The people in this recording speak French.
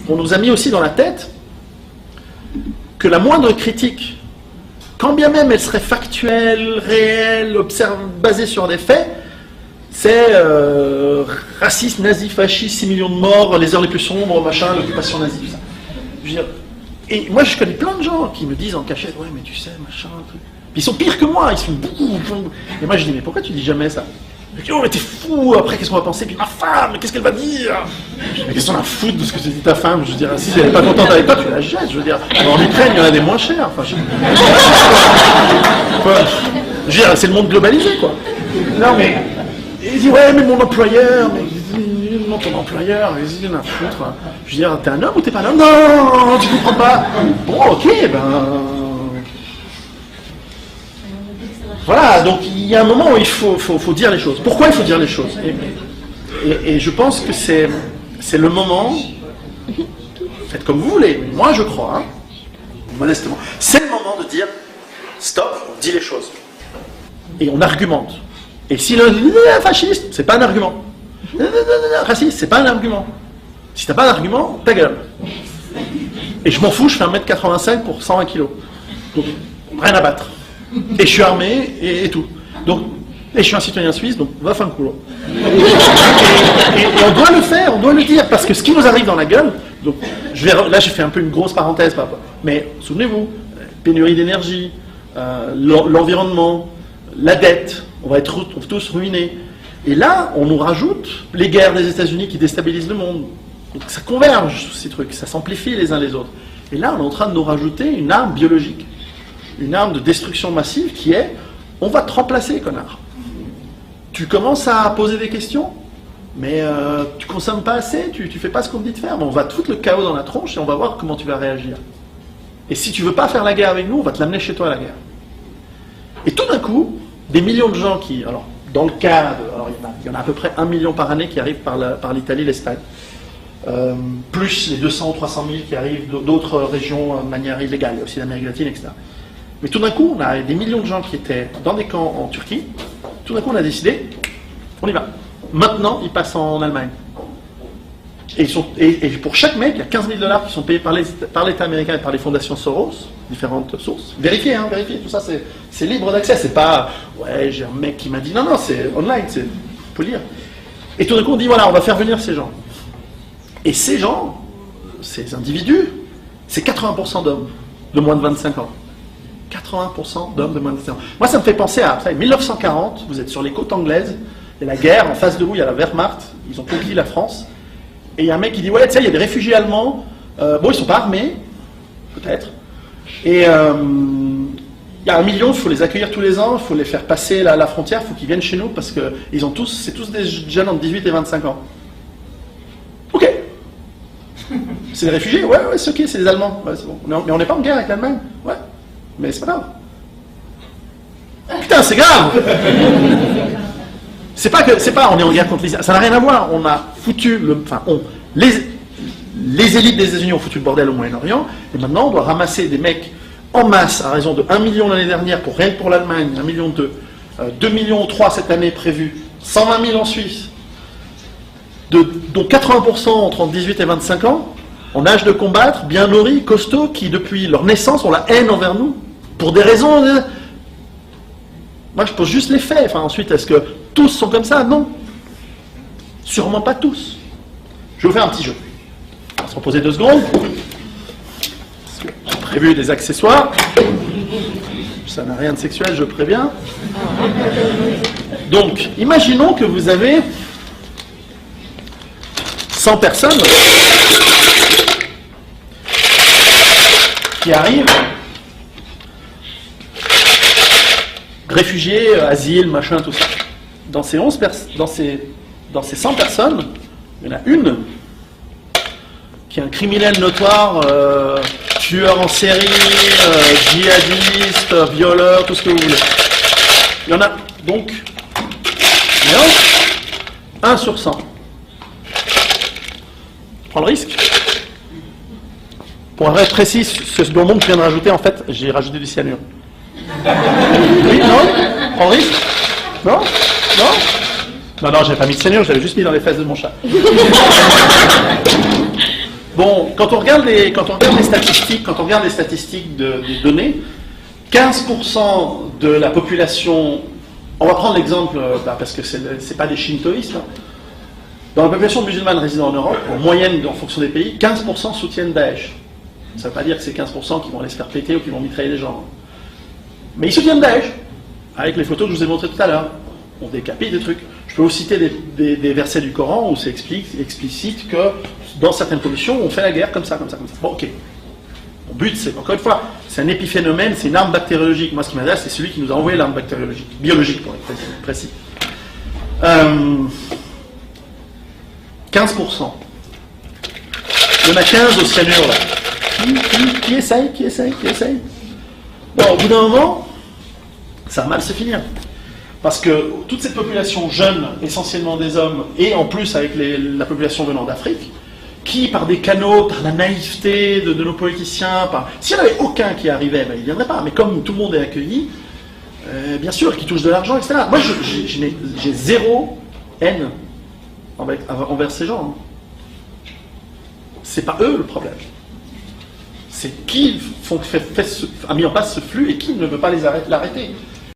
on nous a mis aussi dans la tête que la moindre critique, quand bien même elle serait factuelle, réelle, basée sur des faits, c'est raciste, nazi, fasciste, 6 millions de morts, les heures les plus sombres, machin, l'occupation nazie, tout ça. Je veux dire, et moi je connais plein de gens qui me disent en cachette, ouais mais tu sais, machin, truc. Puis ils sont pires que moi, ils sont beaucoup. Et moi je dis, mais pourquoi tu dis jamais ça? Je dis, oh mais t'es fou, après qu'est-ce qu'on va penser? Puis ma femme, qu'est-ce qu'elle va dire? Mais qu'est-ce qu'on a à foutre de ce que te dit ta femme? Je veux dire, si elle n'est pas contente avec toi, tu la jettes, je veux dire. En Ukraine, il y en a des moins chers. Enfin, je veux dire, c'est le monde globalisé, quoi. Non mais, il dit, ouais mais mon employeur, mais non, ton employeur, il en a à foutre. Je veux dire, t'es un homme ou t'es pas un homme? Non, tu comprends pas. Bon, ok, ben... Voilà, donc il y a un moment où il faut dire les choses. Pourquoi il faut dire les choses? Et je pense que c'est le moment, faites comme vous voulez, mais moi je crois, hein, modestement, c'est le moment de dire, stop, on dit les choses. Et on argumente. Et si le fasciste, c'est pas un argument. Raciste, c'est pas un argument. Si t'as pas d'argument, ta gueule. Et je m'en fous, je fais 1m85 pour 120 kg. Donc, rien à battre. Et je suis armé et tout. Donc, et je suis un citoyen suisse, donc va faire un coulo. Et on doit le faire, on doit le dire, parce que ce qui nous arrive dans la gueule, donc, là j'ai fait un peu une grosse parenthèse, mais souvenez-vous, pénurie d'énergie, l'environnement, la dette, on va être tous ruinés. Et là, on nous rajoute les guerres des États-Unis qui déstabilisent le monde. Donc ça converge, ces trucs, ça s'amplifie les uns les autres. Et là, on est en train de nous rajouter une arme biologique. Une arme de destruction massive qui est « on va te remplacer, connard ». Tu commences à poser des questions, mais tu consommes pas assez, tu fais pas ce qu'on te dit de faire, mais on va te foutre le chaos dans la tronche et on va voir comment tu vas réagir. Et si tu veux pas faire la guerre avec nous, on va te l'amener chez toi à la guerre. Et tout d'un coup, des millions de gens qui... Alors, dans le cas... Alors, il y en a à peu près 1 million par année qui arrivent par l'Italie, l'Espagne. Plus les 200 ou 300 000 qui arrivent d'autres régions de manière illégale, aussi d'Amérique latine, etc. Mais tout d'un coup, on a des millions de gens qui étaient dans des camps en Turquie. Tout d'un coup, on a décidé, on y va. Maintenant, ils passent en Allemagne. Et pour chaque mec, il y a 15 000 $ qui sont payés par l'État américain et par les fondations Soros, différentes sources. Vérifiez, tout ça, c'est libre d'accès. C'est pas, ouais, j'ai un mec qui m'a dit, non, c'est online, on peut lire. Et tout d'un coup, on dit, voilà, on va faire venir ces gens. Et ces gens, ces individus, c'est 80% d'hommes de moins de 25 ans. 80% d'hommes de moins de 25 ans. Moi, ça me fait penser à 1940, vous êtes sur les côtes anglaises, il y a la guerre, en face de vous, il y a la Wehrmacht, ils ont conquis la France, et il y a un mec qui dit, ouais, tu sais, il y a des réfugiés allemands, bon, ils sont pas armés, peut-être, et il y a 1 million, il faut les accueillir tous les ans, il faut les faire passer la frontière, il faut qu'ils viennent chez nous, parce que c'est tous des jeunes entre 18 et 25 ans. Ok. C'est des réfugiés? Ouais, c'est ok, c'est des Allemands. Ouais, c'est bon. Mais on n'est pas en guerre avec l'Allemagne? Ouais. Mais c'est pas grave. Putain, c'est grave! C'est pas on est en guerre contre les... Ça n'a rien à voir. On a foutu les élites des États-Unis ont foutu le bordel au Moyen-Orient, et maintenant on doit ramasser des mecs en masse à raison de 1 million l'année dernière, rien que pour l'Allemagne, 1 million 2 millions 3 cette année prévue, 120 000 en Suisse, dont 80% entre 18 et 25 ans, en âge de combattre, bien nourris, costauds, qui depuis leur naissance ont la haine envers nous, pour des raisons... Moi je pose juste les faits, ensuite est-ce que tous sont comme ça? Non. Sûrement pas tous. Je vais vous faire un petit jeu. On va se reposer 2 secondes. J'ai prévu des accessoires. Ça n'a rien de sexuel, je préviens. Donc, imaginons que vous avez 100 personnes qui arrivent, réfugiés, asile, machin, tout ça. Dans ces 100 personnes, il y en a une qui est un criminel notoire, tueur en série, djihadiste, violeur, tout ce que vous voulez. Il y en a donc 1 sur 100. Je prends le risque. Pour être précis, ce dont je viens de rajouter, en fait, j'ai rajouté du cyanure. Oui, non? Prends le risque? Non? Non, j'avais pas mis de cyanure, j'avais juste mis dans les fesses de mon chat. Bon, quand on regarde les statistiques des données, 15% de la population, on va prendre l'exemple, parce que c'est pas des shintoïstes, hein. Dans la population musulmane résidant en Europe, en moyenne, en fonction des pays, 15% soutiennent Daesh. Ça ne veut pas dire que c'est 15% qui vont aller se faire péter ou qui vont mitrailler les gens. Mais ils soutiennent Daesh, avec les photos que je vous ai montrées tout à l'heure. On décapite des trucs. Je peux vous citer des versets du Coran où c'est explicite que dans certaines conditions, on fait la guerre comme ça, comme ça, comme ça. Bon, ok. Mon but, c'est, encore une fois, c'est un épiphénomène, c'est une arme bactériologique. Moi, ce qui m'intéresse, c'est celui qui nous a envoyé l'arme bactériologique, biologique pour être précis. 15%. Il y en a 15 au cyanure, là. Qui essaye? Bon, au bout d'un moment, ça va mal se finir. Parce que toute cette population jeune, essentiellement des hommes, et en plus avec la population venant d'Afrique, qui, par des canaux, par la naïveté de nos politiciens, s'il n'y en avait aucun qui arrivait, ben, il ne viendrait pas. Mais comme tout le monde est accueilli, bien sûr, qui touche de l'argent, etc. Moi, j'ai zéro haine envers ces gens. C'est pas eux le problème. C'est qui a mis en place ce flux et qui ne veut pas l'arrêter.